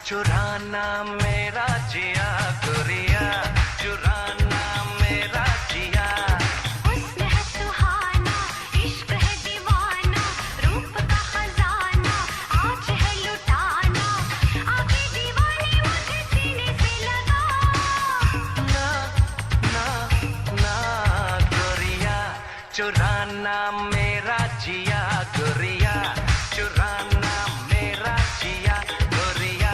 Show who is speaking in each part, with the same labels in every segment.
Speaker 1: चुराना मेरा जिया गुरिया, चुराना मेरा जिया।
Speaker 2: हुस्न है सुहाना, इश्क है दीवाना, रूप का खजाना आज है लुटाना, आके दीवाने मुझे सीने से लगा।
Speaker 1: ना ना ना गुरिया, चुराना मेरा जिया गुरिया, चुराना मेरा जिया गुरिया,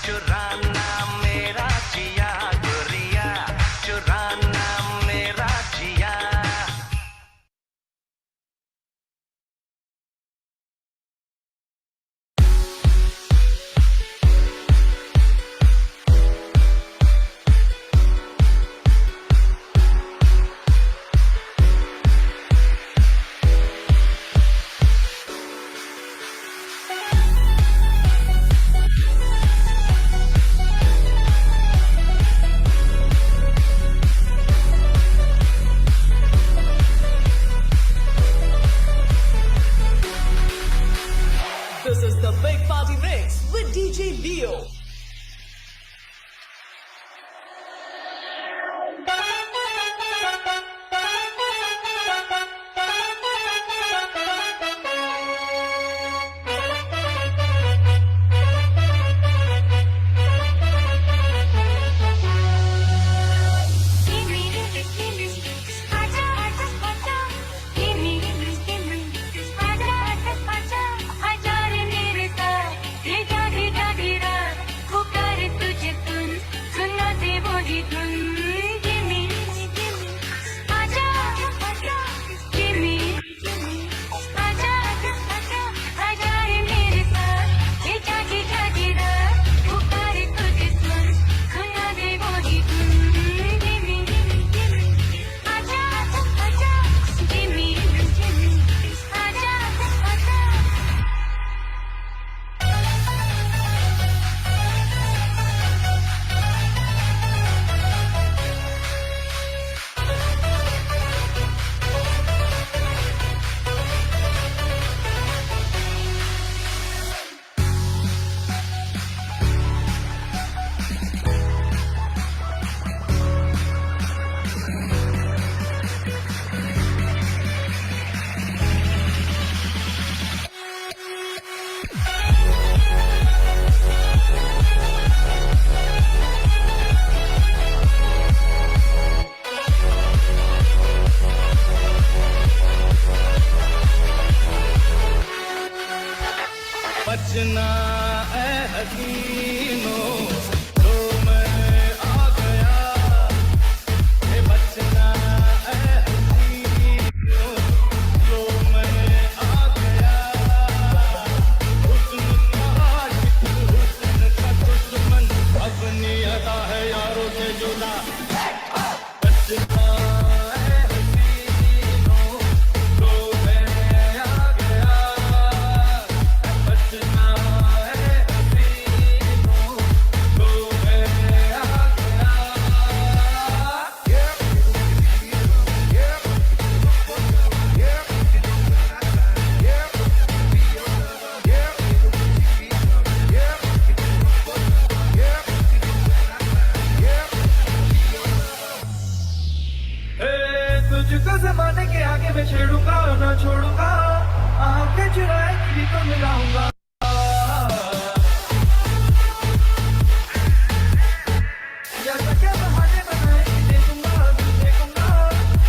Speaker 1: चुराना मेरा जिया गुरिया, चुराना मेरा जिया। हसीनों तो मैं आ गया ये बचना है हसीनों तो मैं आ गया हुस्न का आशिक हुस्न का दुश्मन अपनी अदा है यारों से जुदा बचना है हसीनों तो मैं आ गया बचना है हसीनों तो मैं आ तुझको जमाने के आगे मैं छेड़ूंगा और ना छोड़ूंगा आंखें चुराए किसी को मिलाऊंगा या क्या बहाने बनाए कि देखूंगा देखूंगा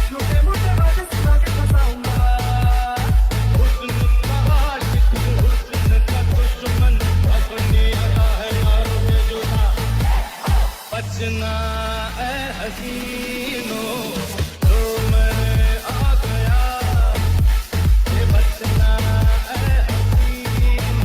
Speaker 1: झूठे मूठे बातें सुना के फंसाऊंगा हुस्न का आशिक हुस्न का दुश्मन अपनी अदा है यारों से जुदा बचना है हसीनों तो मैं आ गया ये बचना है हसीनों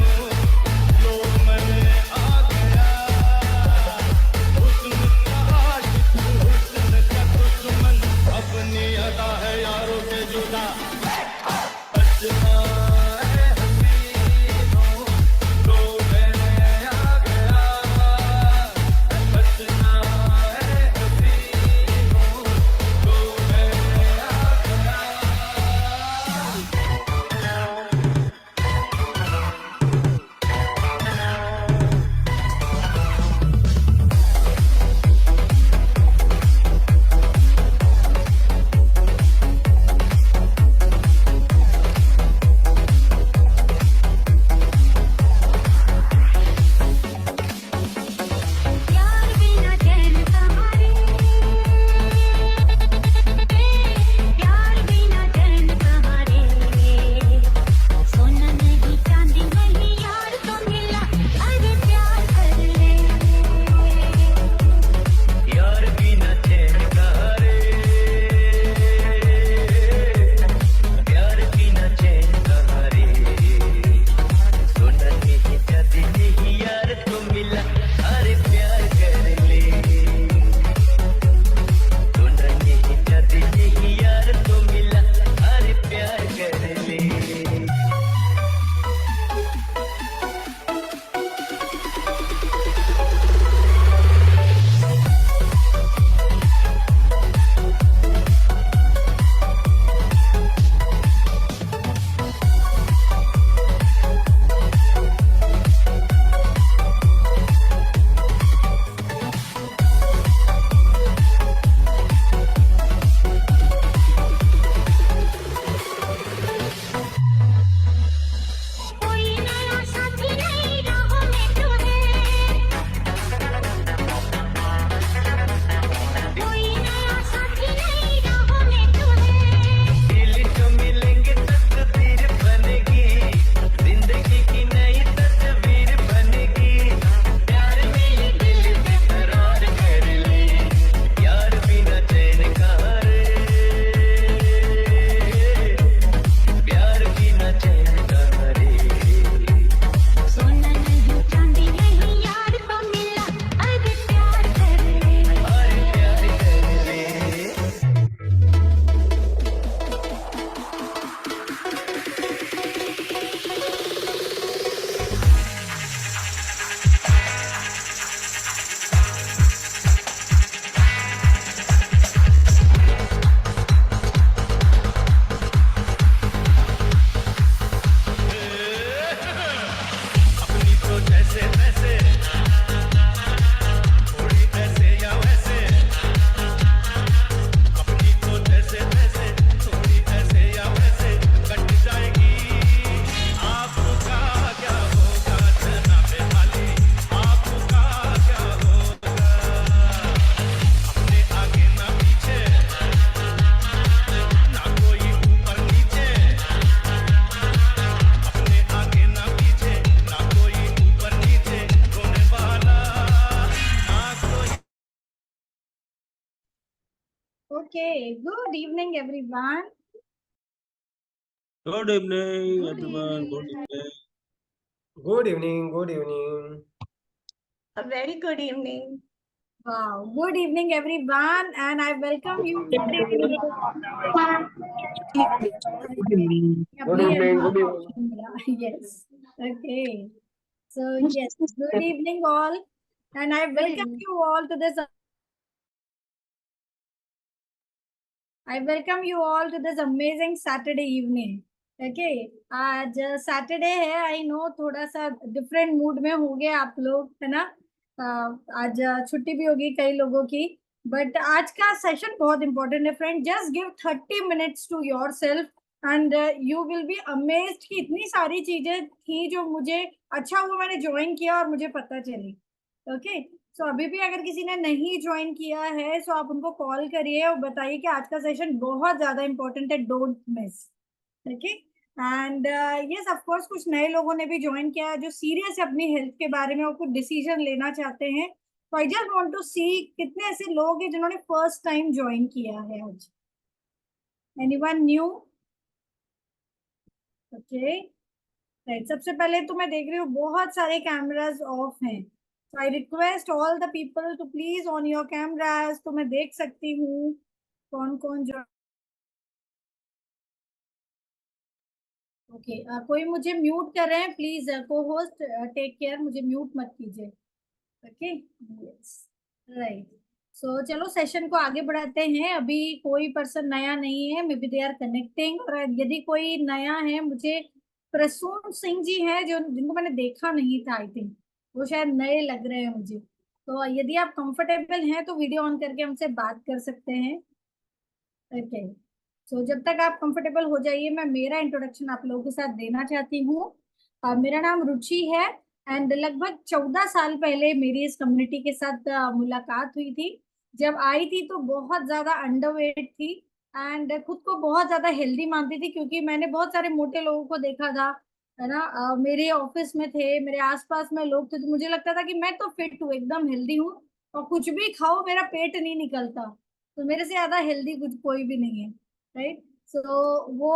Speaker 3: Okay, good evening, everyone.
Speaker 4: Good evening, everyone. Good evening.
Speaker 5: Good evening, good evening.
Speaker 6: A very good evening.
Speaker 3: Wow, good evening, everyone, and I welcome you.
Speaker 5: Good evening, good evening.
Speaker 3: Yes. Okay. So yes, good evening, all, and I welcome you all to this. I welcome you all to this amazing Saturday evening. Okay, आज Saturday है. I know थोड़ा सा different mood में होंगे आप लोग, है ना. आज छुट्टी भी होगी कई लोगों की, बट आज का सेशन बहुत इंपॉर्टेंट है friend. Just give 30 minutes to yourself and you will be amazed कि इतनी सारी चीजें थी जो मुझे अच्छा हुआ मैंने ज्वाइन किया और मुझे पता चली. ओके, सो अभी भी अगर किसी ने नहीं ज्वाइन किया है सो आप उनको कॉल करिए और बताइए कि आज का सेशन बहुत ज्यादा इंपॉर्टेंट है, don't miss. Okay, and yes of course कुछ नए लोगों ने भी ज्वाइन किया है जो सीरियस है अपनी हेल्थ के बारे में और कुछ डिसीजन लेना चाहते हैं. तो आई जस्ट वांट टू सी कितने ऐसे लोग हैं जिन्होंने फर्स्ट टाइम ज्वाइन किया है आज. Anyone new? Okay, right. सबसे पहले तो मैं देख रही हूँ बहुत सारे कैमरास ऑफ हैं. So I request all the people to please on your cameras. तो मैं देख सकती हूँ कौन कौन जो. ओके, कोई मुझे म्यूट कर रहे हैं प्लीज. को होस्ट टेक केयर, मुझे म्यूट मत कीजिए. Okay, yes, right. सो चलो सेशन को आगे बढ़ाते हैं. अभी कोई पर्सन नया नहीं है, may be they are connecting. और यदि कोई नया है, मुझे प्रसून सिंह जी हैं जो जिनको मैंने देखा नहीं था, आई थिंक वो शायद नए लग रहे हैं मुझे. तो यदि आप कंफर्टेबल हैं तो वीडियो ऑन करके हमसे बात कर सकते हैं. ओके, सो जब तक आप कंफर्टेबल हो जाइए मैं मेरा इंट्रोडक्शन आप लोगों के साथ देना चाहती हूँ. मेरा नाम रुचि है एंड लगभग 14 साल पहले मेरी इस कम्युनिटी के साथ मुलाकात हुई थी. जब आई थी तो बहुत ज्यादा अंडरवेट थी एंड खुद को बहुत ज्यादा हेल्दी मानती थी क्योंकि मैंने बहुत सारे मोटे लोगों को देखा था, है ना. मेरे ऑफिस में थे, मेरे आसपास में लोग थे, तो मुझे लगता था कि मैं तो फिट हूँ, एकदम हेल्दी हूँ और कुछ भी खाओ मेरा पेट नहीं निकलता. तो मेरे से ज्यादा हेल्दी कुछ कोई भी नहीं है, राइट. सो वो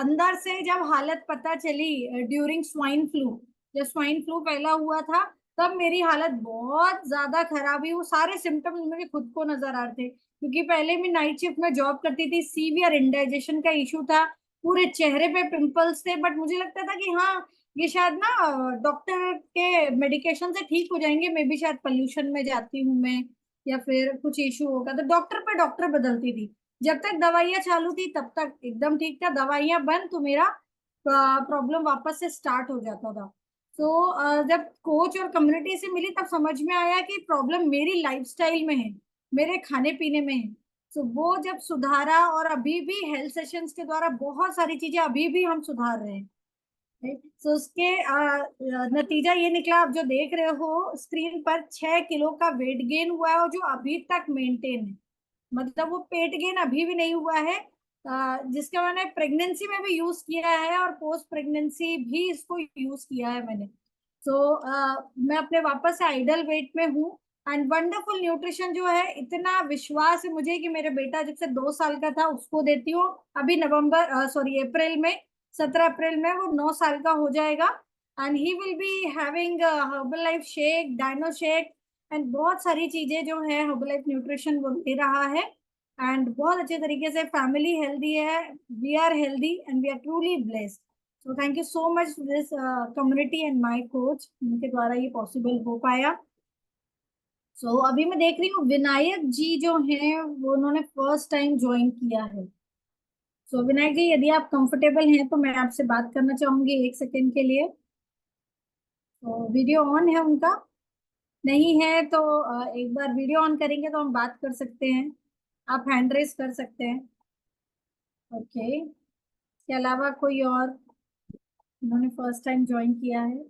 Speaker 3: अंदर से जब हालत पता चली ड्यूरिंग स्वाइन फ्लू, जब स्वाइन फ्लू फैला हुआ था तब मेरी हालत बहुत ज्यादा खराब हुई. वो सारे सिम्टम्स मुझे खुद को नजर आ रहे थे क्योंकि पहले मैं नाइट शिफ्ट में जॉब करती थी. सीवियर इंडाइजेशन का इशू था, पूरे चेहरे पे पिंपल्स थे, बट मुझे लगता था कि हाँ ये शायद ना डॉक्टर के मेडिकेशन से ठीक हो जाएंगे. मे बी शायद पोल्यूशन में जाती हूँ मैं या फिर कुछ इशू होगा. तो डॉक्टर पे डॉक्टर बदलती थी. जब तक दवाइयाँ चालू थी तब तक एकदम ठीक था, दवाइयाँ बंद तो मेरा प्रॉब्लम वापस से स्टार्ट हो जाता था. तो जब कोच और कम्युनिटी से मिली तब समझ में आया कि प्रॉब्लम मेरी लाइफस्टाइल में है, मेरे खाने पीने में है. तो वो जब सुधारा और अभी भी हेल्थ सेशंस के द्वारा बहुत सारी चीजें अभी भी हम सुधार रहे हैं. तो उसके नतीजा ये निकला, आप जो देख रहे हो स्क्रीन पर 6 किलो का वेट गेन हुआ है और जो अभी तक मेंटेन है. मतलब वो पेट गेन अभी भी नहीं हुआ है, जिसका मैंने प्रेगनेंसी में भी यूज किया है और पोस्ट प्रेगनेंसी भी इसको यूज किया है मैंने. तो मैं अपने वापस से आइडल वेट में हूँ एंड वंडरफुल न्यूट्रिशन जो है, इतना विश्वास है मुझे कि मेरे बेटा जब से 2 साल का था उसको देती हूँ. अभी अप्रैल में 17 अप्रैल में वो 9 साल का हो जाएगा and he will be having Herbalife shake, dino shake and बहुत सारी चीजें जो है हर्बल लाइफ न्यूट्रिशन वो दे रहा है एंड बहुत अच्छे तरीके से. फैमिली हेल्दी है, we are healthy and we are truly blessed. So thank you so much this community and my coach, उनके द्वारा ये पॉसिबल हो पाया. सो अभी मैं देख रही हूँ विनायक जी जो हैं वो उन्होंने फर्स्ट टाइम ज्वाइन किया है. सो विनायक जी यदि आप कंफर्टेबल हैं तो मैं आपसे बात करना चाहूंगी 1 सेकेंड के लिए. तो वीडियो ऑन है उनका? नहीं है तो एक बार वीडियो ऑन करेंगे तो हम बात कर सकते हैं. आप हैंड रेस कर सकते हैं. ओके, इसके अलावा कोई और उन्होंने फर्स्ट टाइम ज्वाइन किया है?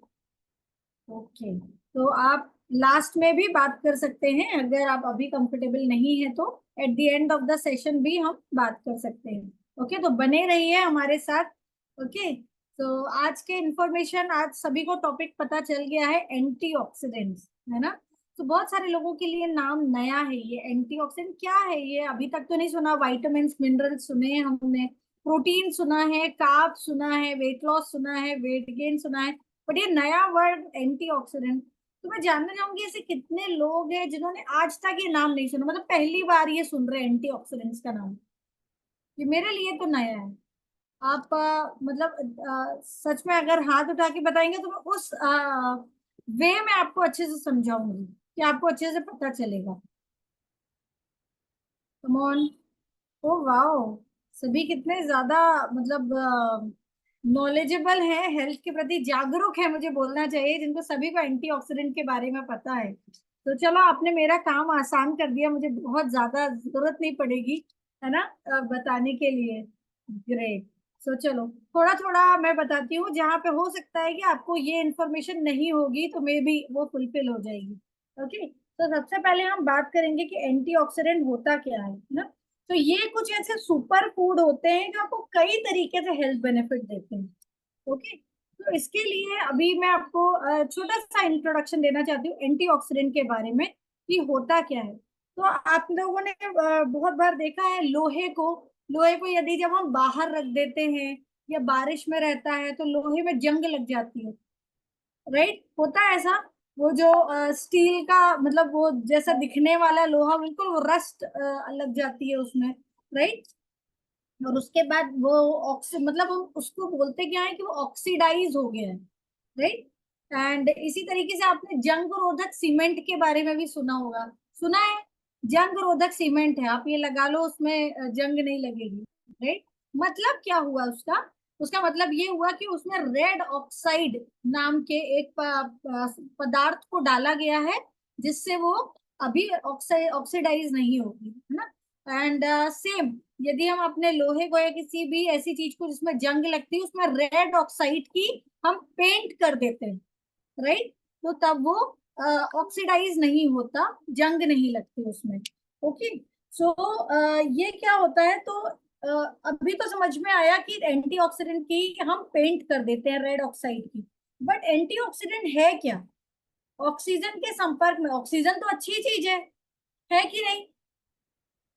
Speaker 3: ओके, तो आप लास्ट में भी बात कर सकते हैं अगर आप अभी कंफर्टेबल नहीं है तो. At the end of the session भी हम बात कर सकते हैं. ओके, तो बने रहिए हमारे साथ. ओके, तो आज के इंफॉर्मेशन, आज सभी को टॉपिक पता चल गया है एंटीऑक्सीडेंट्स, है ना. तो बहुत सारे लोगों के लिए नाम नया है ये। एंटीऑक्सीडेंट क्या है ये, अभी तक तो नहीं सुना। विटामिन्स मिनरल्स सुने हैं हमने, प्रोटीन सुना है, कार्ब सुना है, वेट लॉस सुना है, वेट गेन सुना है, बट ये नया वर्ड एंटीऑक्सीडेंट। तो मैं जानना चाहूंगी ऐसे कितने लोग हैं जिन्होंने आज तक ये नाम नहीं सुना, मतलब पहली बार ये सुन रहे हैं एंटीऑक्सीडेंट्स का नाम। ये मेरे लिए तो नया है। आप मतलब सच में अगर हाथ उठा के बताएंगे तो मैं उस वे में आपको अच्छे से समझाऊंगी कि आपको अच्छे से पता चलेगा। Come on. ओ वाओ, सभी कितने ज्यादा मतलब नॉलेजेबल है, हेल्थ के प्रति जागरूक है, मुझे बोलना चाहिए, जिनको सभी को एंटीऑक्सीडेंट के बारे में पता है। तो चलो, आपने मेरा काम आसान कर दिया, मुझे बहुत ज्यादा जरूरत नहीं पड़ेगी, है ना, बताने के लिए। ग्रेट। सो चलो, थोड़ा थोड़ा मैं बताती हूँ, जहाँ पे हो सकता है कि आपको ये इन्फॉर्मेशन नहीं होगी तो मे बी वो फुलफिल हो जाएगी। ओके, तो सबसे पहले हम बात करेंगे कि एंटीऑक्सीडेंट होता क्या है ना। तो ये कुछ ऐसे सुपर फूड होते हैं जो आपको कई तरीके से हेल्थ बेनिफिट देते हैं। ओके, तो इसके लिए अभी मैं आपको छोटा सा इंट्रोडक्शन देना चाहती हूँ एंटीऑक्सीडेंट के बारे में कि होता क्या है। तो आप लोगों ने बहुत बार देखा है लोहे को यदि जब हम बाहर रख देते हैं या बारिश में रहता है तो लोहे में जंग लग जाती है, राइट, होता है ऐसा। वो जो स्टील का मतलब वो जैसा दिखने वाला लोहा, बिल्कुल वो रस्ट लग जाती है उसमें, राइट। और उसके बाद वो मतलब हम उसको बोलते क्या है कि वो ऑक्सीडाइज हो गया है, राइट। एंड इसी तरीके से आपने जंग रोधक सीमेंट के बारे में भी सुना होगा। सुना है, जंग रोधक सीमेंट है, आप ये लगा लो, उसमें जंग नहीं लगेगी, राइट। मतलब क्या हुआ उसका, उसका मतलब ये हुआ कि उसमें रेड ऑक्साइड नाम के एक पदार्थ को डाला गया है, जिससे वो अभी ऑक्सीडाइज नहीं होगी, है ना। एंड सेम, यदि हम अपने लोहे को या किसी भी ऐसी चीज को जिसमें जंग लगती है उसमें रेड ऑक्साइड की हम पेंट कर देते हैं, राइट, तो तब वो ऑक्सीडाइज नहीं होता, जंग नहीं लगती उसमें। ओके, सो ये क्या होता है, तो अभी तो समझ में आया कि एंटीऑक्सीडेंट की हम पेंट कर देते हैं रेड ऑक्साइड की, बट एंटीऑक्सीडेंट है क्या। ऑक्सीजन के संपर्क में, ऑक्सीजन तो अच्छी चीज है कि नहीं।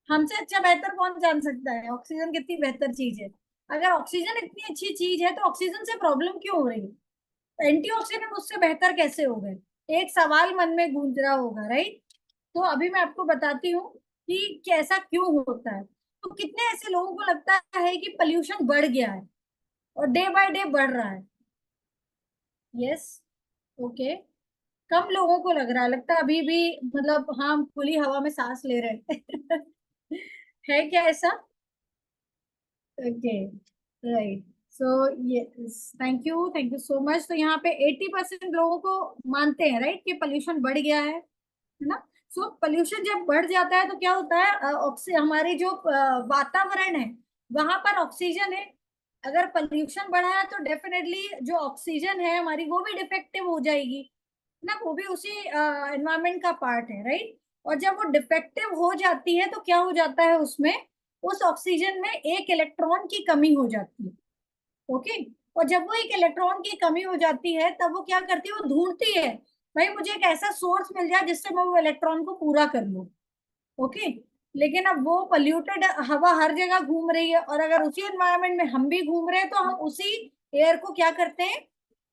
Speaker 3: हमसे अच्छा बेहतर कौन जान सकता है ऑक्सीजन कितनी बेहतर चीज है। अगर ऑक्सीजन इतनी अच्छी चीज है तो ऑक्सीजन से प्रॉब्लम क्यों हो रही है, तो एंटीऑक्सीडेंट उससे बेहतर कैसे हो गए, एक सवाल मन में गूंज रहा होगा, राइट। तो अभी मैं आपको बताती हूँ कि कैसा क्यों होता है। तो कितने ऐसे लोगों को लगता है कि पोल्यूशन बढ़ गया है और डे बाय डे बढ़ रहा है। यस, ओके, कम लोगों को लग रहा है, लगता है अभी भी मतलब हाँ, हम खुली हवा में सांस ले रहे हैं है क्या ऐसा। Okay, right. सो ये, थैंक यू सो मच। तो यहाँ पे 80% लोगों को मानते हैं, राइट, कि पोल्यूशन बढ़ गया है ना। सो पोल्यूशन जब बढ़ जाता है तो क्या होता है, हमारे जो वातावरण है वहां पर ऑक्सीजन है, अगर पोल्यूशन बढ़ा है तो डेफिनेटली जो ऑक्सीजन है हमारी वो भी डिफेक्टिव हो जाएगी ना, वो भी उसी एनवायरमेंट का पार्ट है, राइट। और जब वो डिफेक्टिव हो जाती है तो क्या हो जाता है उसमें, उस ऑक्सीजन में एक इलेक्ट्रॉन की कमी हो जाती है। ओके, और जब वो एक इलेक्ट्रॉन की कमी हो जाती है तब वो क्या करती है, वो ढूंढती है, भाई मुझे एक ऐसा सोर्स मिल जाए जिससे मैं वो इलेक्ट्रॉन को पूरा कर लूं। ओके, लेकिन अब वो पोल्यूटेड हवा हर जगह घूम रही है, और अगर उसी एनवायरनमेंट में हम भी घूम रहे हैं तो हम उसी एयर को क्या करते हैं,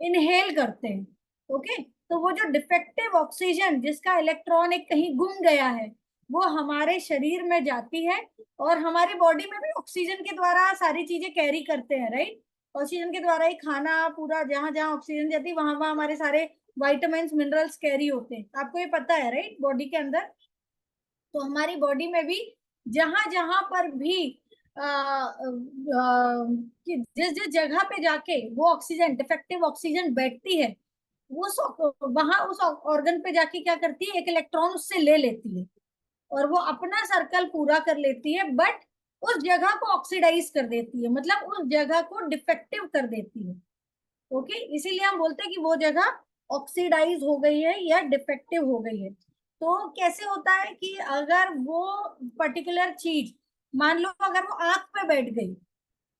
Speaker 3: इनहेल करते हैं। ओके, तो वो जो डिफेक्टिव ऑक्सीजन जिसका इलेक्ट्रॉन एक कहीं गुम गया है वो हमारे शरीर में जाती है, और हमारी बॉडी में भी ऑक्सीजन के द्वारा सारी चीजें कैरी करते हैं, राइट। ऑक्सीजन के द्वारा ही खाना पूरा, जहां जहां ऑक्सीजन जाती है वहां वहां हमारे सारे वाइटामिन मिनरल्स कैरी होते हैं, आपको ये पता है, राइट, बॉडी के अंदर। तो हमारी बॉडी में भी जहां जहां पर भी जिस जिस जगह पे जाके वो ऑक्सीजन, डिफेक्टिव ऑक्सीजन बैठती है, उस वहां उस ऑर्गन पे जाके क्या करती है, एक इलेक्ट्रॉन उससे ले लेती है और वो अपना सर्कल पूरा कर लेती है, बट उस जगह को ऑक्सीडाइज कर देती है, मतलब उस जगह को डिफेक्टिव कर देती है। ओके, इसीलिए हम बोलते हैं कि वो जगह ऑक्सीडाइज हो गई है या डिफेक्टिव हो गई है। तो कैसे होता है कि अगर वो पर्टिकुलर चीज, मान लो अगर वो आंख पे बैठ गई,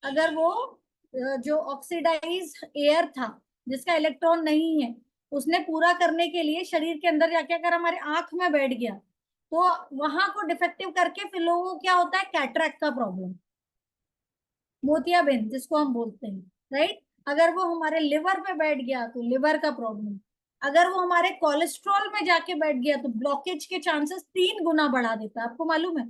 Speaker 3: अगर वो जो ऑक्सीडाइज एयर था जिसका इलेक्ट्रॉन नहीं है उसने पूरा करने के लिए शरीर के अंदर जाके अगर हमारे आंख में बैठ गया तो वहां को डिफेक्टिव करके फिर लोगों को क्या होता है, कैटरैक्ट का प्रॉब्लम, मोतियाबिंद जिसको हम बोलते हैं, राइट। अगर वो हमारे लिवर पे बैठ गया तो लिवर का प्रॉब्लम, अगर वो हमारे कोलेस्ट्रॉल में जाके बैठ गया तो ब्लॉकेज के चांसेस 3 गुना बढ़ा देता है, आपको मालूम है,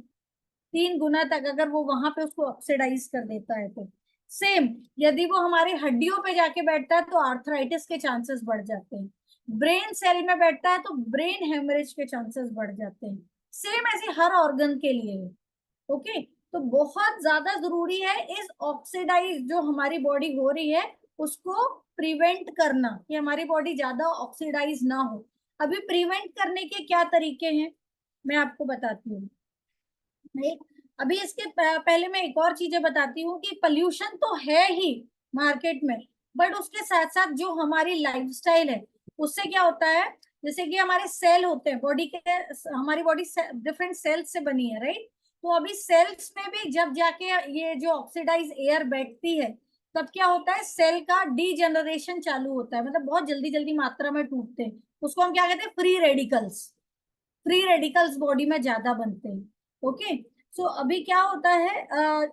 Speaker 3: 3 गुना तक अगर वो वहां पे उसको ऑक्सीडाइज कर देता है तो। सेम यदि वो हमारी हड्डियों पे जाके बैठता है तो आर्थराइटिस के चांसेस बढ़ जाते हैं, ब्रेन सेल में बैठता है तो ब्रेन हेमरेज के चांसेस बढ़ जाते हैं। सेम ऐसे हर ऑर्गन के लिए है, ओके। तो बहुत ज्यादा जरूरी है इस ऑक्सीडाइज जो हमारी बॉडी हो रही है उसको प्रिवेंट करना, कि हमारी बॉडी ज्यादा ऑक्सीडाइज ना हो। अभी प्रिवेंट करने के क्या तरीके हैं मैं आपको बताती हूँ। नहीं, अभी इसके पहले मैं एक और चीजें बताती हूँ कि पोल्यूशन तो है ही मार्केट में, बट उसके साथ साथ जो हमारी लाइफस्टाइल है उससे क्या होता है, जैसे कि हमारे सेल होते हैं बॉडी के, हमारी बॉडी डिफरेंट सेल्स से बनी है, राइट। तो अभी सेल्स में भी जब जाके ये जो ऑक्सीडाइज एयर बैठती है तब क्या होता है, सेल का डीजेनरेशन चालू होता है, मतलब बहुत जल्दी जल्दी मात्रा में टूटते हैं, उसको हम क्या कहते हैं, free radicals. Free radicals body में ज्यादा बनते हैं, ओके। सो अभी क्या होता है,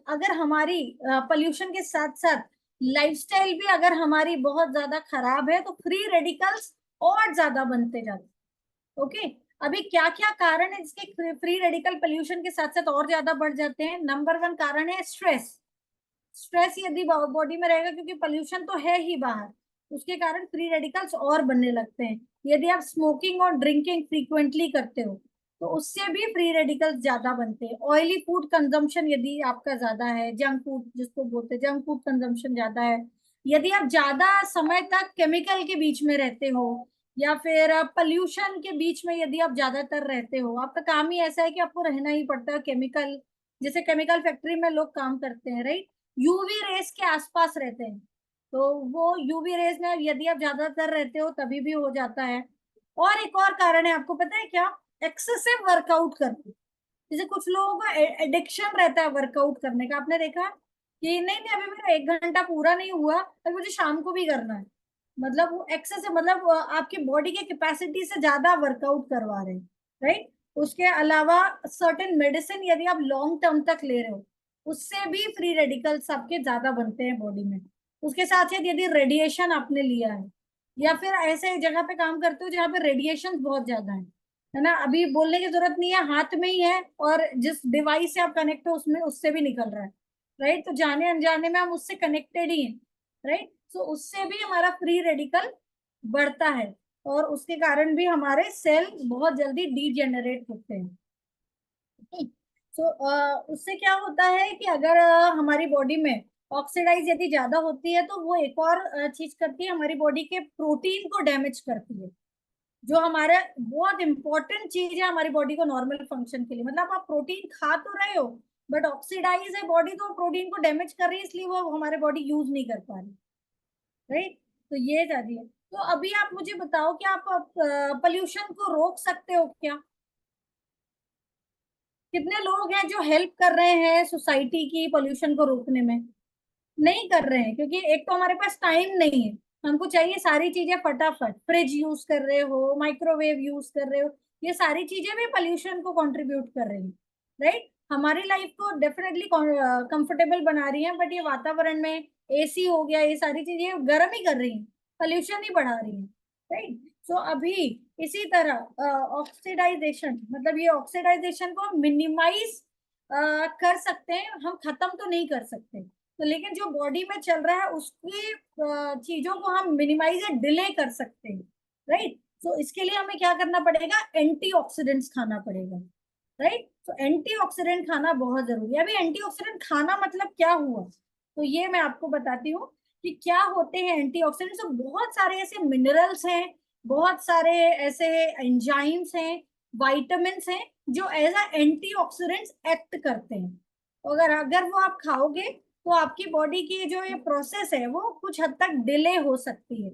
Speaker 3: अगर हमारी पोल्यूशन के साथ साथ लाइफस्टाइल भी अगर हमारी बहुत ज्यादा खराब है तो फ्री रेडिकल्स और ज्यादा बनते जाते हैं, ओके। अभी क्या क्या कारण है इसके फ्री रेडिकल पोल्यूशन के साथ साथ और ज्यादा बढ़ जाते हैं। नंबर 1 कारण है स्ट्रेस। स्ट्रेस यदि बॉडी में रहेगा, क्योंकि पोल्यूशन तो है ही बाहर, उसके कारण फ्री रेडिकल्स और बनने लगते हैं। यदि आप स्मोकिंग और ड्रिंकिंग फ्रीक्वेंटली करते हो तो उससे भी फ्री रेडिकल्स ज्यादा बनते हैं। ऑयली फूड कंजम्पशन यदि आपका ज्यादा है, जंक फूड जिसको बोलते हैं, जंक फूड कंजम्पशन ज्यादा है, यदि आप ज्यादा समय तक केमिकल के बीच में रहते हो या फिर पोल्यूशन के बीच में यदि आप ज्यादातर रहते हो, आपका काम ही ऐसा है कि आपको रहना ही पड़ता है केमिकल, जैसे केमिकल फैक्ट्री में लोग काम करते हैं, राइट, यूवी रेस के आसपास रहते हैं, तो वो यूवी रेस में यदि आप ज्यादातर रहते हो तभी भी हो जाता है। और एक और कारण है, आपको पता है क्या, एक्सेसिव वर्कआउट करना। जैसे कुछ लोगों को एडिक्शन रहता है वर्कआउट करने का, आपने देखा कि नहीं नहीं अभी मेरा 1 घंटा पूरा नहीं हुआ तो मुझे शाम को भी करना है, मतलब वो एक्सेसिव, मतलब वो आपकी बॉडी के कैपेसिटी से ज्यादा वर्कआउट करवा रहे हैं, राइट। उसके अलावा सर्टेन मेडिसिन यदि आप लॉन्ग टर्म तक ले रहे हो उससे भी फ्री रेडिकल्स आपके ज्यादा बनते हैं बॉडी में। उसके साथ साथ यदि रेडिएशन आपने लिया है या फिर ऐसे जगह पे काम करते हो जहाँ पे रेडिएशन बहुत ज्यादा है ना, अभी बोलने की जरूरत नहीं है, हाथ में ही है और जिस डिवाइस से आप कनेक्ट हो उसमें उससे भी निकल रहा है, राइट। तो जाने अनजाने में हम उससे कनेक्टेड ही हैं, राइट। सो उससे भी हमारा फ्री रेडिकल बढ़ता है और उसके कारण भी हमारे सेल बहुत जल्दी डीजेनरेट होते हैं। सो उससे क्या होता है कि अगर हमारी बॉडी में ऑक्सीडाइज यदि ज्यादा होती है तो वो एक और चीज करती है, हमारी बॉडी के प्रोटीन को डैमेज करती है, जो हमारा बहुत इंपॉर्टेंट चीज है हमारी बॉडी को नॉर्मल फंक्शन के लिए। मतलब आप प्रोटीन खा तो रहे हो बट ऑक्सीडाइज है बॉडी तो प्रोटीन को डैमेज कर रही है, इसलिए वो हमारे बॉडी यूज नहीं कर पा रही, राइट। तो ये जाती है। तो अभी आप मुझे बताओ कि आप पोल्यूशन को रोक सकते हो क्या? कितने लोग हैं जो हेल्प कर रहे हैं सोसाइटी की पोल्यूशन को रोकने में? नहीं कर रहे हैं, क्योंकि एक तो हमारे पास टाइम नहीं है, हमको चाहिए सारी चीजें फटाफट। फ्रिज यूज कर रहे हो, माइक्रोवेव यूज कर रहे हो, ये सारी चीजें भी पोल्यूशन को कंट्रीब्यूट कर रही हैं, राइट। हमारी लाइफ को डेफिनेटली कंफर्टेबल बना रही है बट ये वातावरण में एसी हो गया, ये सारी चीजें गर्म ही कर रही हैं, पोल्यूशन ही बढ़ा रही है, राइट। सो अभी इसी तरह ऑक्सीडाइजेशन, मतलब ये ऑक्सीडाइजेशन को मिनिमाइज कर सकते हैं, हम खत्म तो नहीं कर सकते, तो लेकिन जो बॉडी में चल रहा है उसकी चीजों को हम मिनिमाइज या डिले कर सकते हैं, राइट। तो इसके लिए हमें क्या करना पड़ेगा, एंटीऑक्सीडेंट्स खाना पड़ेगा, राइट। तो एंटीऑक्सीडेंट खाना बहुत जरूरी है। अभी एंटीऑक्सीडेंट खाना मतलब क्या हुआ, तो ये मैं आपको बताती हूँ कि क्या होते हैं एंटीऑक्सीडेंट्स। तो बहुत सारे ऐसे मिनरल्स हैं, बहुत सारे ऐसे एंजाइम्स हैं, वाइटामिन्स हैं जो एज अ एंटीऑक्सीडेंट्स एक्ट करते हैं। अगर अगर वो आप खाओगे तो आपकी बॉडी की जो ये प्रोसेस है वो कुछ हद तक डिले हो सकती है,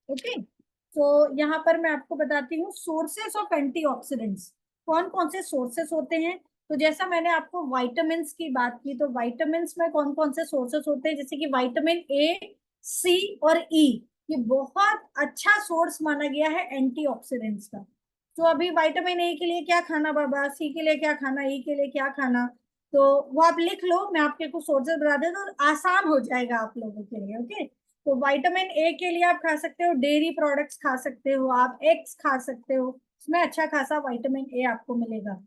Speaker 3: ओके। तो यहाँ पर मैं आपको बताती हूँ सोर्सेस ऑफ एंटीऑक्सीडेंट्स, कौन कौन से सोर्सेस होते हैं। तो जैसा मैंने आपको वाइटामिन्स की बात की, तो वाइटामिन्स में कौन कौन से सोर्सेस होते हैं, जैसे कि विटामिन ए, सी और ई, ये बहुत अच्छा सोर्स माना गया है एंटीऑक्सीडेंट्स का। तो अभी विटामिन ए के लिए क्या खाना बाबा, सी के लिए क्या खाना, ई के लिए क्या खाना, तो वो आप लिख लो, मैं आपके कुछ सोर्सेज बता देता हूँ, तो आसान हो जाएगा आप लोगों के लिए। ओके, तो विटामिन ए के लिए आप खा सकते हो डेयरी प्रोडक्ट्स, खा सकते हो आप एग्स खा सकते हो, उसमें अच्छा खासा विटामिन ए आपको मिलेगा।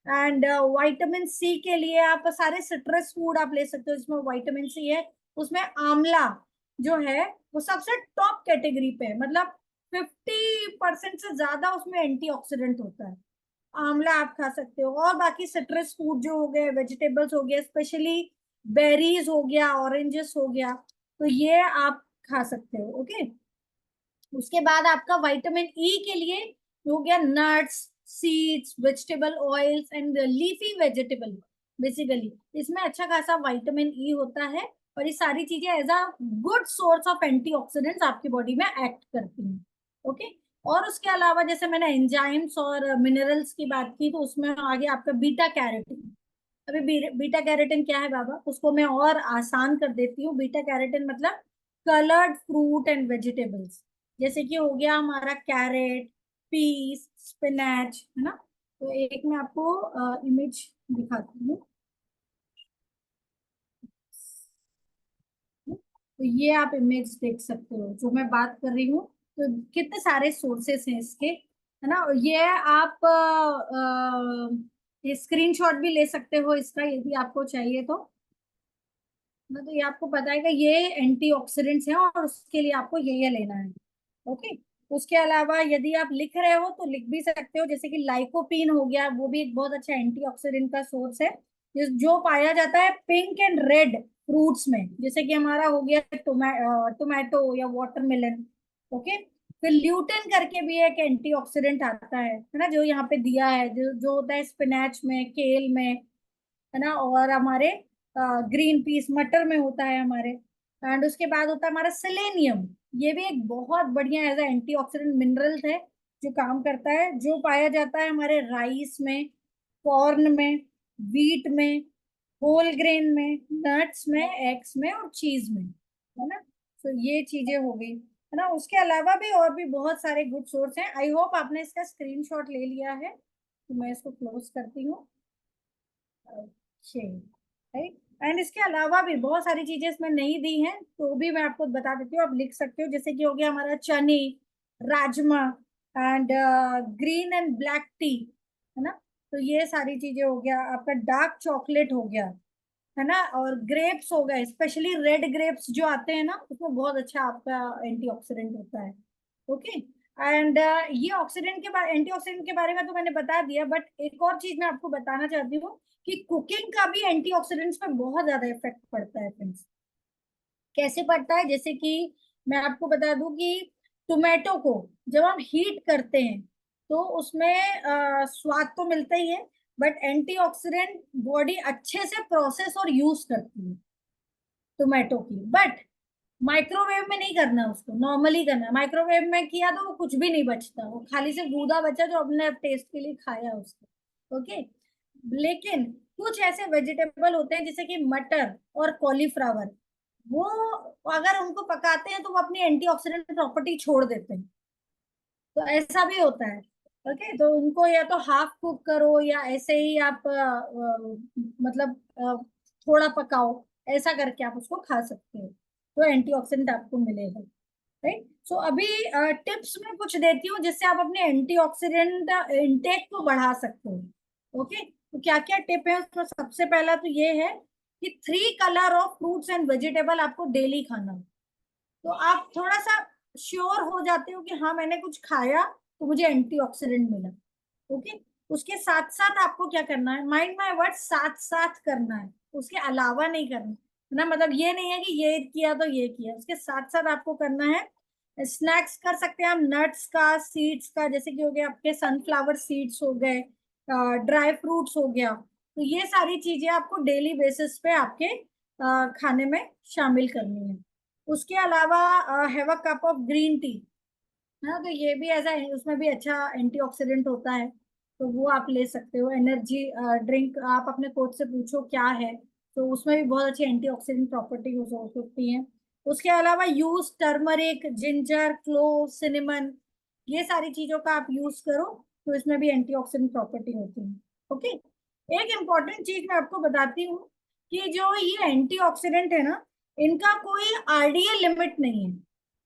Speaker 3: एंड विटामिन सी के लिए आप सारे सिट्रस फूड आप ले सकते हो जिसमें विटामिन सी है। उसमें आंवला जो है वो सबसे टॉप कैटेगरी पे है, मतलब 50% से ज्यादा उसमें एंटीऑक्सीडेंट होता है। आंवला आप खा सकते हो, और बाकी सिट्रस फूड जो हो गए, वेजिटेबल्स हो गए, स्पेशली बेरीज हो गया, ऑरेंजेस हो गया, तो ये आप खा सकते हो। ओके, उसके बाद आपका विटामिन ई के लिए हो गया nuts, seeds, vegetable oils and leafy vegetable. Basically इसमें अच्छा खासा विटामिन ई होता है, और ये सारी चीजें as a good source of antioxidants आपकी बॉडी में एक्ट करती हैं। ओके, और उसके अलावा जैसे मैंने एंजाइम्स और मिनरल्स की बात की, तो उसमें आगे आपका बीटा कैरोटीन। अभी बीटा कैरोटीन क्या है बाबा, उसको मैं और आसान कर देती हूँ। बीटा कैरोटीन मतलब कलर्ड फ्रूट एंड वेजिटेबल्स, जैसे कि हो गया हमारा कैरेट, पीस, स्पिनच, है ना। तो एक मैं आपको इमेज दिखाती हूँ। तो ये आप इमेज देख सकते हो जो मैं बात कर रही हूँ। तो कितने सारे सोर्सेस हैं इसके, है ना। ये आप ये स्क्रीनशॉट भी ले सकते हो इसका, यदि आपको चाहिए तो ना। तो ये आपको बताएगा ये एंटीऑक्सीडेंट्स हैं, और उसके लिए आपको ये लेना है। ओके, उसके अलावा यदि आप लिख रहे हो तो लिख भी सकते हो, जैसे कि लाइकोपीन हो गया, वो भी एक बहुत अच्छा एंटीऑक्सीडेंट का सोर्स है, जो पाया जाता है पिंक एंड रेड फ्रूट्स में, जैसे कि हमारा हो गया टोमेटो या वाटरमेलन। ओके, फिर ल्यूटेन करके भी एक एंटीऑक्सीडेंट आता है ना, जो यहाँ पे दिया है, जो होता है स्पिनच में, केल में, है ना, और हमारे ग्रीन पीस मटर में होता है हमारे। एंड उसके बाद होता है हमारा सेलेनियम। ये भी एक बहुत बढ़िया एज एंटीऑक्सीडेंट मिनरल है, जो काम करता है, जो पाया जाता है हमारे राइस में, कॉर्न में, व्हीट में, होल ग्रेन में, नट्स में, एग्स में और चीज में, है ना। तो ये चीजें हो गई, है ना। उसके अलावा भी और भी बहुत सारे गुड सोर्स हैं। आई होप आपने इसका स्क्रीनशॉट ले लिया है, तो मैं इसको क्लोज करती हूँ। राइट, एंड इसके अलावा भी बहुत सारी चीजें इसमें नहीं दी हैं, तो भी मैं आपको बता देती हूँ, आप लिख सकते हो। जैसे कि हो गया हमारा चने, rajma, and green and black T, है ना। तो ये सारी चीजें हो गया, आपका डार्क चॉकलेट हो गया, है ना, और ग्रेप्स हो गए, स्पेशली रेड ग्रेप्स जो आते हैं ना, उसमें बहुत अच्छा आपका एंटीऑक्सीडेंट होता है। ओके, एंड ये ऑक्सीडेंट के बारे, एंटीऑक्सीडेंट के बारे में तो मैंने बता दिया, बट एक और चीज मैं आपको बताना चाहती हूँ कि कुकिंग का भी एंटीऑक्सीडेंट्स पे बहुत ज्यादा इफेक्ट पड़ता है फ्रेंड्स। कैसे पड़ता है, जैसे कि मैं आपको बता दूं कि टोमेटो को जब हम हीट करते हैं तो उसमें स्वाद तो मिलता ही है, बट एंटीऑक्सीडेंट बॉडी अच्छे से प्रोसेस और यूज करती है टोमेटो की। बट माइक्रोवेव में नहीं करना, उसको नॉर्मली करना है। माइक्रोवेव में किया तो वो कुछ भी नहीं बचता, वो खाली से गूदा बचा जो अपने टेस्ट के लिए खाया उसको। ओके, लेकिन कुछ ऐसे वेजिटेबल होते हैं जैसे कि मटर और कॉलीफ्लावर, वो अगर उनको पकाते हैं तो वो अपनी एंटीऑक्सीडेंट प्रॉपर्टी छोड़ देते हैं, तो ऐसा भी होता है। ओके, तो उनको या तो हाफ कुक करो या ऐसे ही आप मतलब थोड़ा पकाओ, ऐसा करके आप उसको खा सकते हो, तो एंटीऑक्सीडेंट आपको मिलेगा। राइट, सो अभी टिप्स में कुछ देती हूँ जिससे आप अपने एंटीऑक्सीडेंट इनटेक को बढ़ा सकते हो। ओके, तो क्या क्या टिप है उसमें, सबसे पहला तो ये है कि 3 colour of fruits and vegetable आपको डेली खाना। तो आप थोड़ा सा श्योर हो जाते हो कि हाँ मैंने कुछ खाया तो मुझे एंटीऑक्सीडेंट मिला। ओके, उसके साथ साथ आपको क्या करना है, माइंड माय वर्ड, साथ साथ करना है, उसके अलावा नहीं करना है ना। मतलब ये नहीं है कि ये किया तो ये किया, उसके साथ साथ आपको करना है। स्नैक्स कर सकते हैं हम नट्स का, सीड्स का, जैसे कि हो गया आपके सनफ्लावर सीड्स हो गए, ड्राई फ्रूट्स हो गया। तो ये सारी चीजें आपको डेली बेसिस पे आपके खाने में शामिल करनी है। उसके अलावा have a cup of green tea, है ना, तो ये भी ऐसा है, उसमें भी अच्छा एंटीऑक्सीडेंट होता है, तो वो आप ले सकते हो। एनर्जी ड्रिंक आप अपने कोच से पूछो क्या है, तो उसमें भी बहुत अच्छी एंटीऑक्सीडेंट प्रॉपर्टी हो सकती है। उसके अलावा use turmeric, ginger, clove, cinnamon, ये सारी चीजों का आप यूज करो तो इसमें भी एंटीऑक्सीडेंट प्रॉपर्टी होती है। ओके, एक इम्पॉर्टेंट चीज मैं आपको बताती हूँ कि जो ये एंटीऑक्सीडेंट है ना, इनका कोई आरडीए लिमिट नहीं है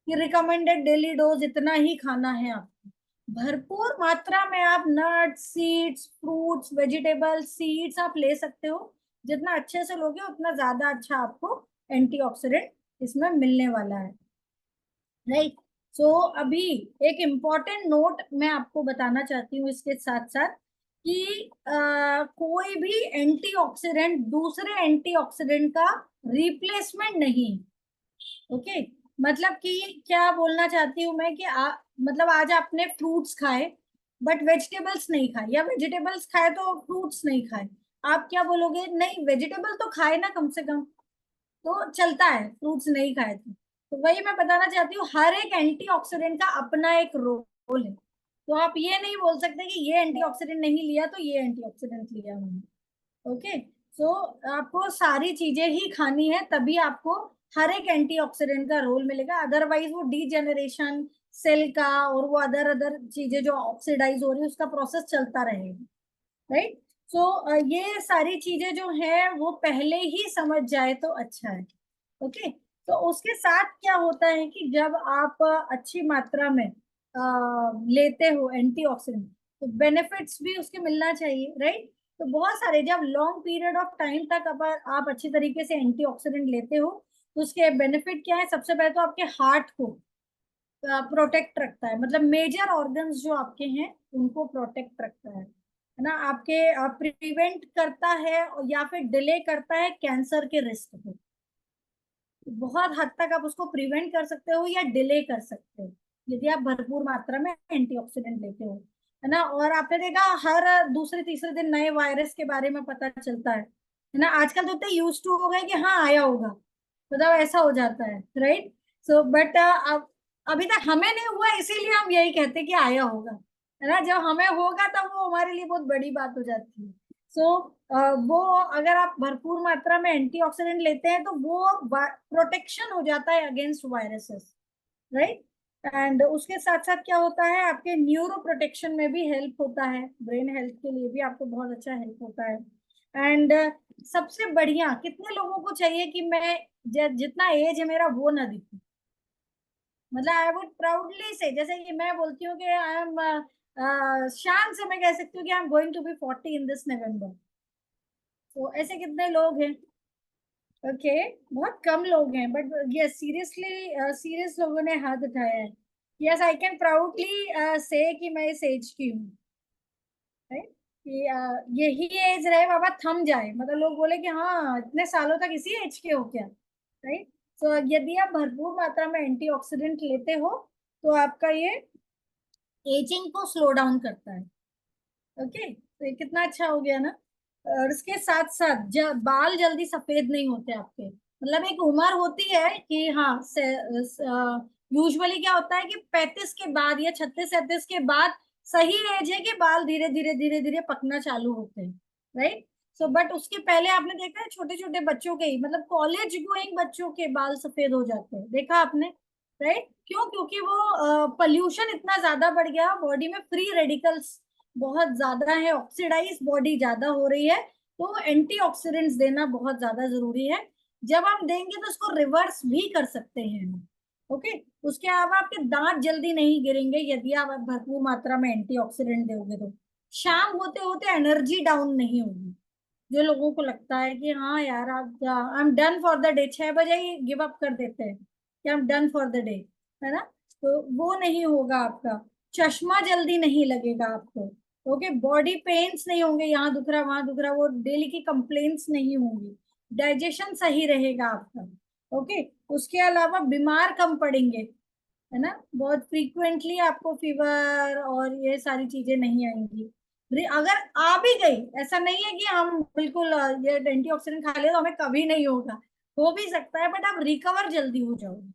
Speaker 3: कि रिकमेंडेड डेली डोज इतना ही खाना है आपको। भरपूर मात्रा में आप nuts, seeds, fruits, vegetables, seeds आप ले सकते हो। जितना अच्छे से लोगे उतना ज्यादा अच्छा आपको एंटीऑक्सीडेंट इसमें मिलने वाला है, राइट। सो अभी एक इम्पॉर्टेंट नोट मैं आपको बताना चाहती हूँ इसके साथ साथ कि कोई भी एंटीऑक्सीडेंट दूसरे एंटीऑक्सीडेंट का रिप्लेसमेंट नहीं। ओके, मतलब कि क्या बोलना चाहती हूँ मैं कि मतलब आज आपने फ्रूट्स खाए बट वेजिटेबल्स नहीं खाए, या वेजिटेबल्स खाए तो फ्रूट्स नहीं खाए, आप क्या बोलोगे? नहीं, वेजिटेबल तो खाए ना कम से कम, तो चलता है, फ्रूट्स नहीं खाए तो वही मैं बताना चाहती हूँ, हर एक एंटीऑक्सीडेंट का अपना एक रोल है। तो आप ये नहीं बोल सकते कि ये एंटीऑक्सीडेंट नहीं लिया तो ये एंटीऑक्सीडेंट लिया मैंने। ओके, सो आपको सारी चीजें ही खानी है तभी आपको हर एक एंटीऑक्सीडेंट का रोल मिलेगा, अदरवाइज वो डीजेनरेशन सेल का और वो अदर चीजें जो ऑक्सीडाइज हो रही है उसका प्रोसेस चलता रहेगा, राइट। सो ये सारी चीजें जो है वो पहले ही समझ जाए तो अच्छा है। ओके, तो उसके साथ क्या होता है कि जब आप अच्छी मात्रा में लेते हो एंटीऑक्सीडेंट तो बेनिफिट्स भी उसके मिलना चाहिए, राइट। तो बहुत सारे, जब लॉन्ग पीरियड ऑफ टाइम तक आप अच्छी तरीके से एंटीऑक्सीडेंट लेते हो तो उसके बेनिफिट क्या है? सबसे पहले तो आपके हार्ट को प्रोटेक्ट रखता है, मतलब मेजर ऑर्गन्स जो आपके हैं उनको प्रोटेक्ट रखता है ना, आपके प्रिवेंट करता है या फिर डिले करता है कैंसर के रिस्क को। बहुत हद तक आप उसको प्रिवेंट कर सकते हो या डिले कर सकते हो यदि आप भरपूर मात्रा में एंटीऑक्सीडेंट लेते हो, है ना। और आपने देखा हर दूसरे तीसरे दिन नए वायरस के बारे में पता चलता है ना। आजकल तो इतने यूज टू हो गए कि हाँ आया होगा, मतलब ऐसा हो जाता है, राइट। सो बट अब अभी तक हमें नहीं हुआ इसीलिए हम यही कहते हैं कि आया होगा, है ना। जब हमें होगा तब वो हमारे लिए बहुत बड़ी बात हो जाती है। सो वो अगर आप भरपूर मात्रा में एंटीऑक्सीडेंट लेते हैं तो वो प्रोटेक्शन हो जाता है अगेंस्ट वायरसेस, राइट। एंड उसके साथ साथ क्या होता है, आपके न्यूरो प्रोटेक्शन में भी हेल्प होता है, ब्रेन हेल्थ के लिए भी आपको बहुत अच्छा हेल्प होता है। एंड सबसे बढ़िया, कितने लोगों को चाहिए कि मैं जितना एज है मेरा वो ना दिखूं, मतलब आई वुड प्राउडली से, जैसे कि मैं बोलती हूँ कि आई एम शान से मैं कह सकती हूँ कि I am going to be 40 in this November. तो ऐसे कितने लोग हैं? ओके, बहुत कम लोग हैं, बट यस सीरियसली सीरियस लोगों ने हाथ उठाया है। यस, आई कैन प्राउडली से कि मैं इस एज की हूँ, right? कि यही एज रहे बाबा, थम जाए, मतलब लोग बोले कि हाँ इतने सालों तक इसी एज के हो क्या, राइट। तो यदि आप भरपूर मात्रा में एंटीऑक्सीडेंट लेते हो तो आपका ये एजिंग को स्लो डाउन करता है। ओके, तो ये कितना अच्छा हो गया ना। और इसके साथ साथ बाल जल्दी सफेद नहीं होते आपके, मतलब एक उम्र होती है कि हाँ यूजुअली क्या होता है कि 35 के बाद या 36-37 के बाद सही एज है कि बाल धीरे धीरे पकना चालू होते हैं, राइट। सो बट उसके पहले आपने देखा है छोटे छोटे बच्चों के ही, मतलब कॉलेज गोइंग बच्चों के बाल सफेद हो जाते हैं, देखा आपने, राइट। क्यों? क्योंकि वो पोल्यूशन इतना ज्यादा बढ़ गया, बॉडी में फ्री रेडिकल्स बहुत ज्यादा है, ऑक्सीडाइज बॉडी ज्यादा हो रही है, तो एंटीऑक्सीडेंट्स देना बहुत ज्यादा जरूरी है। जब हम देंगे तो उसको रिवर्स भी कर सकते हैं, ओके। उसके अलावा आपके दांत जल्दी नहीं गिरेंगे यदि आप भरपूर मात्रा में एंटीऑक्सीडेंट दोगे तो। शाम होते होते एनर्जी डाउन नहीं होगी, जो लोगों को लगता है कि हाँ यार आप I am done for the day, 6 बजे ही गिव अप कर देते हैं कि I am done for the day, है ना। तो वो नहीं होगा आपका। चश्मा जल्दी नहीं लगेगा आपको, ओके। बॉडी पेन्स नहीं होंगे, यहाँ दुख रहा वहां दुख रहा, वो डेली की कंप्लेन्ट्स नहीं होंगी। डाइजेशन सही रहेगा आपका, ओके। उसके अलावा बीमार कम पड़ेंगे, है ना। बहुत फ्रीक्वेंटली आपको फीवर और ये सारी चीजें नहीं आएंगी। अगर आ भी गई, ऐसा नहीं है कि हम बिल्कुल ये एंटीऑक्सीडेंट खा ले तो हमें कभी नहीं होगा, हो भी सकता है, बट आप रिकवर जल्दी हो जाओगे,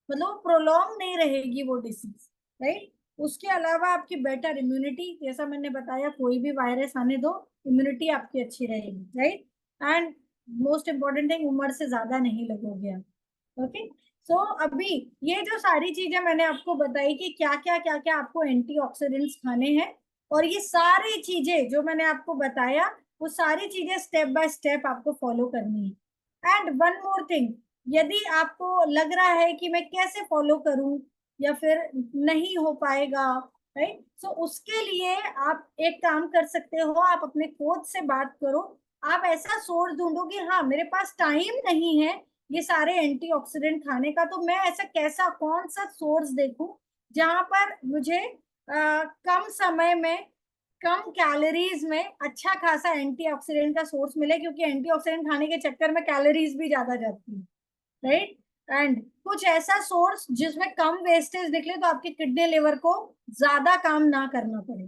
Speaker 3: मतलब प्रोलॉन्ग नहीं रहेगी वो डिसीज, राइट। उसके अलावा आपकी बेटर इम्यूनिटी, जैसा मैंने बताया कोई भी वायरस आने दो इम्यूनिटी आपकी अच्छी रहेगी, right. And most important thing, उम्र से ज्यादा नहीं लगोगे आप, ओके। सो अभी ये जो सारी चीजें मैंने आपको बताई कि क्या क्या आपको एंटीऑक्सीडेंट्स खाने हैं, और ये सारी चीजें जो मैंने आपको बताया वो सारी चीजें स्टेप बाय स्टेप आपको फॉलो करनी है। एंड वन मोर थिंग, यदि आपको लग रहा है कि मैं कैसे फॉलो करूं या फिर नहीं हो पाएगा, राइट, सो उसके लिए आप एक काम कर सकते हो, आप अपने कोच से बात करो। आप ऐसा सोर्स ढूंढो कि हाँ मेरे पास टाइम नहीं है ये सारे एंटीऑक्सीडेंट खाने का, तो मैं ऐसा कैसा कौन सा सोर्स देखूं जहां पर मुझे कम समय में कम कैलोरीज में अच्छा खासा एंटीऑक्सीडेंट का सोर्स मिले, क्योंकि एंटीऑक्सीडेंट खाने के चक्कर में कैलोरीज भी ज्यादा जाती है, राइट। एंड कुछ ऐसा सोर्स जिसमें कम वेस्टेज निकले तो आपके किडनी लिवर को ज्यादा काम ना करना पड़े।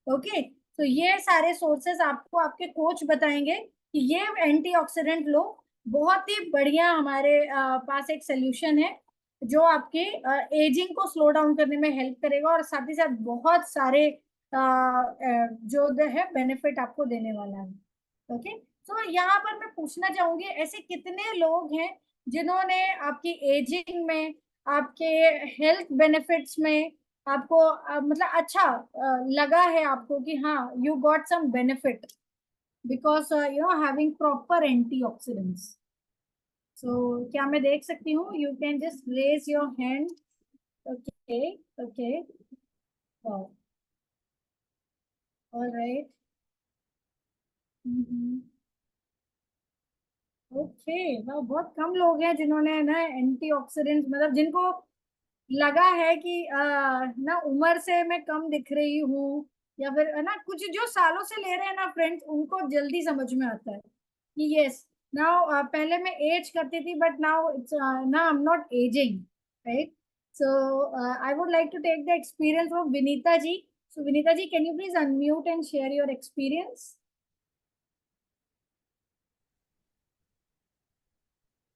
Speaker 3: ओके, तो ये सारे सोर्सेस आपको आपके कोच बताएंगे कि ये एंटीऑक्सीडेंट लो, बहुत ही बढ़िया हमारे पास एक सोल्यूशन है जो आपके एजिंग को स्लो डाउन करने में हेल्प करेगा, और साथ ही साथ बहुत सारे जो है बेनिफिट आपको देने वाला है। ओके, तो यहाँ पर मैं पूछना चाहूंगी, ऐसे कितने लोग हैं जिन्होंने आपकी एजिंग में, आपके हेल्थ बेनिफिट्स में आपको मतलब अच्छा लगा है आपको कि हाँ you got some benefit because you know having proper antioxidants? So क्या मैं देख सकती हूँ? You can just raise your hand. Okay, okay, alright, okay, वाह, बहुत कम लोग हैं जिन्होंने ना एंटीऑक्सीडेंट, मतलब जिनको लगा है कि ना उम्र से मैं कम दिख रही हूँ, या फिर है ना कुछ जो सालों से ले रहे हैं ना फ्रेंड्स, उनको जल्दी समझ में आता है कि यस नाउ पहले मैं एज करती थी but now it's now I am not ageing, right. So I would like to take the experience of Vinita ji. So Vinita ji, can you please unmute and share your experience?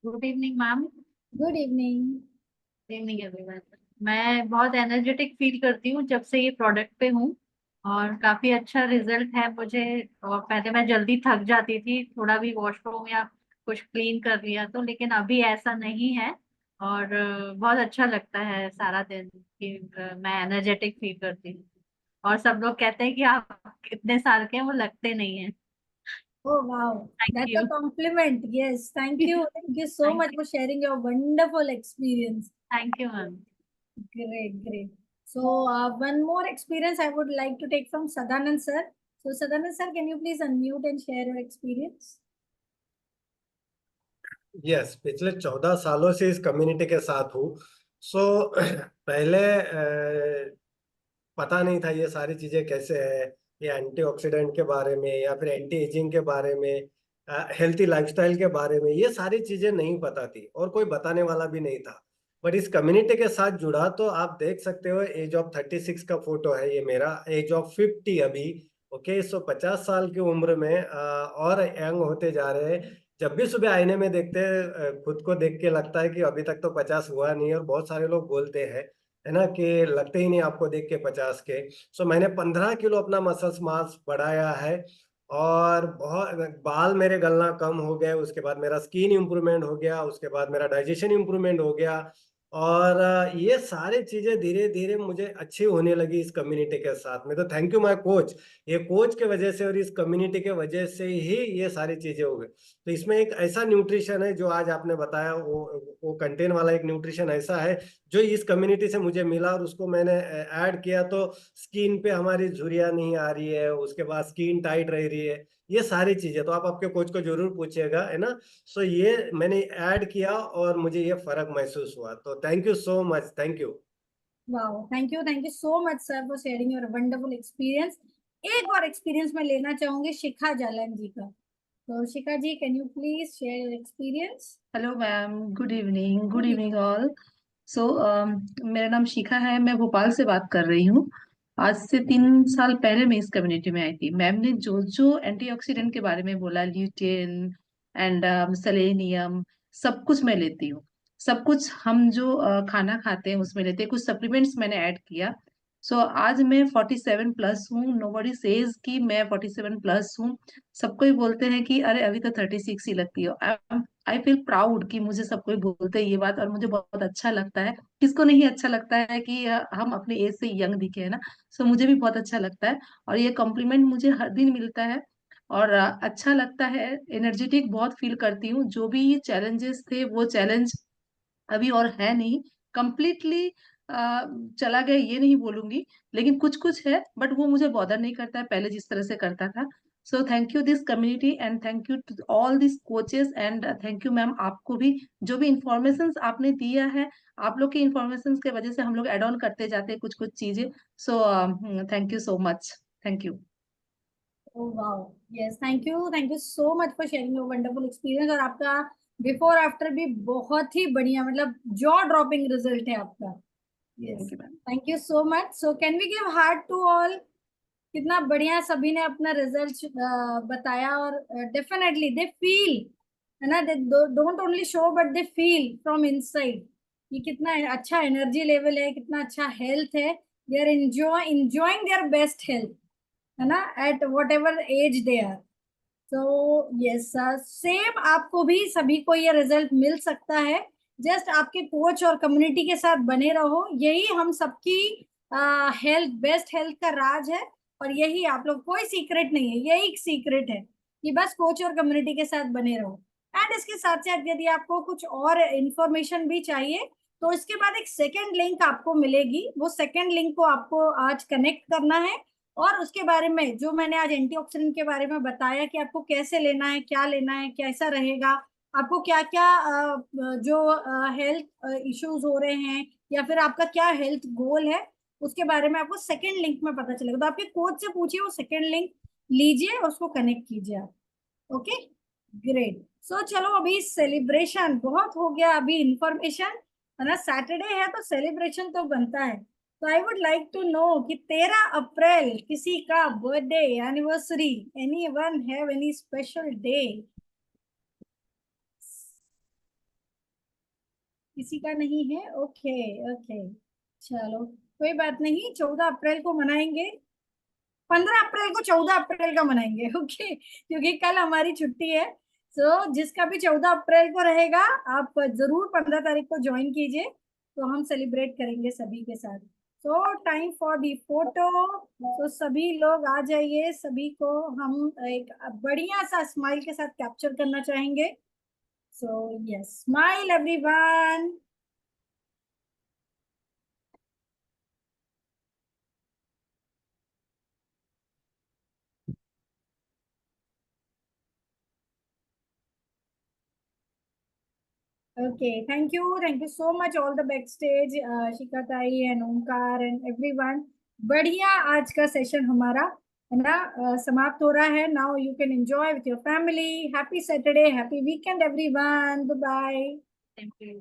Speaker 7: Good evening ma'am.
Speaker 3: Good evening.
Speaker 7: Good evening everyone. मैं बहुत energetic feel करती हूँ जब से ये product पे हूँ, और काफी अच्छा रिजल्ट है मुझे। और पहले मैं जल्दी थक जाती थी, थोड़ा भी वॉशरूम या कुछ क्लीन कर लिया तो, लेकिन अभी ऐसा नहीं है। और बहुत अच्छा लगता है सारा दिन कि मैं एनर्जेटिक फील करती हूँ। और सब लोग कहते हैं कि आप कितने साल के हैं, वो लगते नहीं है।
Speaker 3: Oh wow,
Speaker 7: thank
Speaker 3: that's a
Speaker 7: you.
Speaker 3: compliment. Yes, thank you. Thank you so
Speaker 7: thank
Speaker 3: much for sharing your wonderful experience.
Speaker 7: You ma'am.
Speaker 3: Great, great. So, one more experience I would like to take from Sadanand sir. So, Sadanand sir, can you please unmute and share your experience?
Speaker 5: Yes, पिछले 14 सालों से इस community के साथ हूँ। सो पहले पता नहीं था ये सारी चीजें कैसे है, ये एंटीऑक्सीडेंट के बारे में या फिर एंटी एजिंग के बारे में, हेल्थी लाइफस्टाइल के बारे में, ये सारी चीजें नहीं पता थी और कोई बताने वाला भी नहीं था। बट इस कम्युनिटी के साथ जुड़ा तो आप देख सकते हो, एज ऑफ 36 का फोटो है ये मेरा, एज ऑफ 50 अभी। ओके, सो 50 साल की उम्र में और यंग होते जा रहे हैं। जब भी सुबह आईने में देखते हैं, खुद को देख के लगता है कि अभी तक तो 50 हुआ नहीं, और बहुत सारे लोग बोलते हैं, है ना, कि लगते ही नहीं आपको देख के 50 के। सो मैंने 15 किलो अपना मसल्स मास बढ़ाया है, और बहुत बाल मेरे गलना कम हो गए, उसके बाद मेरा स्किन इंप्रूवमेंट हो गया, उसके बाद मेरा डाइजेशन इंप्रूवमेंट हो गया। और ये सारी चीजें धीरे धीरे मुझे अच्छी होने लगी इस कम्युनिटी के साथ में। तो थैंक यू माय कोच, ये कोच के वजह से और इस कम्युनिटी के वजह से ही ये सारी चीजें हो गई। तो इसमें एक ऐसा न्यूट्रिशन है जो आज आपने बताया, वो कंटेन वाला एक न्यूट्रिशन ऐसा है जो इस कम्युनिटी से मुझे मिला, और उसको मैंने ऐड किया तो स्किन पे हमारी झुर्रियाँ नहीं आ रही है, उसके बाद स्किन टाइट रह रही है, ये सारी चीजें। तो आप आपके कोच को जरूर पूछिएगा, है ना। सो ये मैंने ऐड किया और मुझे ये फर्क महसूस हुआ। तो thank you so much, thank you.
Speaker 3: Wow, thank you so much sir for sharing your wonderful experience. एक और एक्सपीरियंस मैं लेना चाहूंगी शिखा जालन जी का। तो Shikha ji, can you please share your experience?
Speaker 8: Hello ma'am, good evening. Good evening all. So मेरा नाम शिखा है, मैं भोपाल से बात कर रही हूँ। आज से 3 साल पहले मैं इस कम्युनिटी में आई थी। मैम ने जो जो एंटीऑक्सीडेंट के बारे में बोला, ल्यूटेन एंड सेलेनियम, सब कुछ मैं लेती हूँ। सब कुछ हम जो खाना खाते हैं उसमें लेते हैं। कुछ सप्लीमेंट्स मैंने ऐड किया, सो आज मैं 47 प्लस हूँ। नोबडी सेज कि मैं 47 प्लस हूँ। सबको ही बोलते हैं कि अरे अभी तो 36 ही लगती हो। आई फील प्राउड कि मुझे सब कोई बोलते हैं ये बात, और मुझे बहुत अच्छा लगता है। किसको नहीं अच्छा लगता है कि हम अपने एज से यंग दिखे, है ना। सो मुझे भी बहुत अच्छा लगता है, और ये कॉम्प्लीमेंट मुझे हर दिन मिलता है, और अच्छा लगता है। एनर्जेटिक बहुत फील करती हूँ। जो भी चैलेंजेस थे वो चैलेंज अभी और है नहीं, कंप्लीटली चला गया ये नहीं बोलूंगी, लेकिन कुछ कुछ है, बट वो मुझे बॉदर नहीं करता है पहले जिस तरह से करता था। So thank you this community, and thank you to all this coaches, and thank you ma'am आपको भी। जो भी इंफॉर्मेशन आपने दिया है, आप लोग की इंफॉर्मेशन के वजह से हम लोग एड ऑन करते जाते हैं कुछ कुछ चीजें। सो thank you so much. Thank you.
Speaker 3: Oh wow, yes, thank you so much for sharing your wonderful experience। और आपका बिफोर आफ्टर भी बहुत ही बढ़िया, मतलब जॉ ड्रॉपिंग रिजल्ट है आपका। Yes,
Speaker 8: thank you ma'am.
Speaker 3: Thank you so much. So can we give heart to all. कितना बढ़िया सभी ने अपना रिजल्ट बताया, और डेफिनेटली दे फील, है ना, they don't only show but they feel from inside कि कितना अच्छा एनर्जी लेवल है, कितना अच्छा हेल्थ है। They are enjoying their best health, है ना, at whatever age they. Are yes, same आपको भी सभी को ये रिजल्ट मिल सकता है। जस्ट आपके कोच और कम्युनिटी के साथ बने रहो, यही हम सबकी हेल्थ, बेस्ट हेल्थ का राज है। और यही आप लोग, कोई सीक्रेट नहीं है, यही एक सीक्रेट है कि बस कोच और कम्युनिटी के साथ बने रहो। एंड इसके साथ साथ यदि आपको कुछ और इंफॉर्मेशन भी चाहिए, तो इसके बाद एक सेकेंड लिंक आपको मिलेगी। वो सेकेंड लिंक को आपको आज कनेक्ट करना है, और उसके बारे में जो मैंने आज एंटीऑक्सीडेंट के बारे में बताया कि आपको कैसे लेना है, क्या लेना है, कैसा रहेगा, आपको क्या क्या जो हेल्थ इश्यूज हो रहे हैं, या फिर आपका क्या हेल्थ गोल है, उसके बारे में आपको सेकेंड लिंक में पता चलेगा। तो आपके कोच से पूछिए, वो सेकेंड लिंक लीजिए और उसको कनेक्ट कीजिए आप। Okay, great. सो चलो, अभी सेलिब्रेशन बहुत हो गया, अभी इंफॉर्मेशन, है ना, सैटरडे है तो सेलिब्रेशन तो बनता है। तो I would like to know कि 13 अप्रैल किसी का birthday, anniversary, anyone have any special day? किसी का नहीं है? ओके ओके, चलो कोई बात नहीं, 14 अप्रैल को मनाएंगे। 15 अप्रैल को 14 अप्रैल का मनाएंगे। ओके, क्योंकि कल हमारी छुट्टी है। सो जिसका भी 14 अप्रैल को रहेगा, आप जरूर 15 तारीख को ज्वाइन कीजिए, तो हम सेलिब्रेट करेंगे सभी के साथ। सो टाइम फॉर दी फोटो। तो सभी लोग आ जाइए, सभी को हम एक बढ़िया सा स्माइल के साथ कैप्चर करना चाहेंगे। So yes, smile everyone. Okay, thank you so much all the backstage, शिखा ताई and ओमकार and everyone। बढ़िया, आज का सेशन हमारा, है ना, समाप्त हो रहा है। Now you can enjoy with your family। Happy Saturday, happy weekend everyone। Bye bye।
Speaker 7: Thank you।